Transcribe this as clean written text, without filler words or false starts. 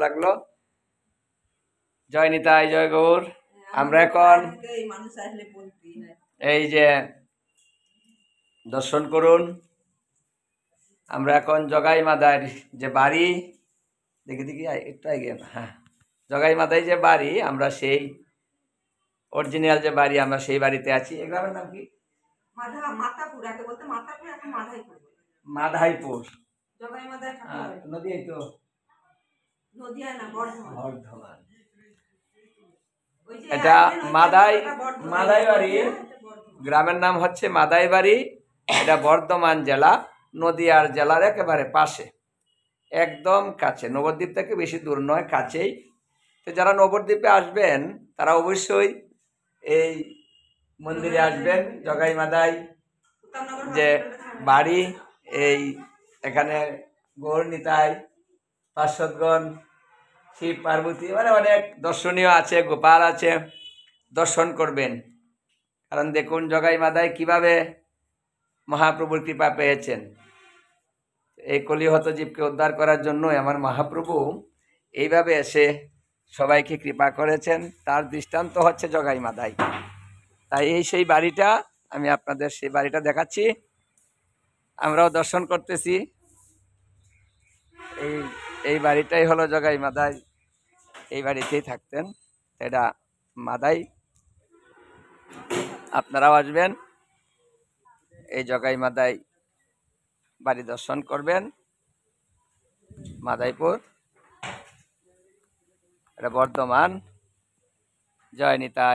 লাগলো। জয় নিতাই, জয় গৌর। আমরা এখন এই যে দর্শন করুন, আমরা এখন জগাই মাদার যে বাড়ি, দেখি একটু এগিয়ে না, হ্যাঁ, জগাই মাদাই যে বাড়ি, আমরা সেই অরিজিনাল যে বাড়ি, আমরা সেই বাড়িতে আছি। এই গ্রামের নাম কি? মাধাইপুর। নদী এই তো বর্ধমান। এটা মাদাই বাড়ি, গ্রামের নাম হচ্ছে মাদাই বাড়ি। এটা বর্ধমান জেলা, নদীয়ার জেলার একেবারে পাশে, একদম কাছে। নবদ্বীপ থেকে বেশি দূর নয়, কাছেই। তো যারা নবদ্বীপে আসবেন তারা অবশ্যই এই মন্দিরে আসবেন। জগাই মাদাই যে বাড়ি, এই এখানে গৌর নিতাই, পার্শ্বদগণ, শিব পার্বতী, মানে অনেক দর্শনীয় আছে, গোপাল আছে, দর্শন করবেন। কারণ দেখুন জগাই মাদাই কিভাবে মহাপ্রভুর কৃপা পেয়েছেন। এই কলিহত জীবকে উদ্ধার করার জন্যই আমার মহাপ্রভু এইভাবে এসে সবাইকে কৃপা করেছেন। তার দৃষ্টান্ত হচ্ছে জগাই মাদাই। তাই এই সেই বাড়িটা, আমি আপনাদের সেই বাড়িটা দেখাচ্ছি, আমরাও দর্শন করতেছি। এই বাড়িটাই হলো জগাই মাদাই, এই বাড়িতেই থাকতেন। এটা মাদাই, আপনারাও আসবেন, এই জগাই মাদাই বাড়ি দর্শন করবেন। মাদাইপুর, এটা বর্ধমান। জয় নিতাই।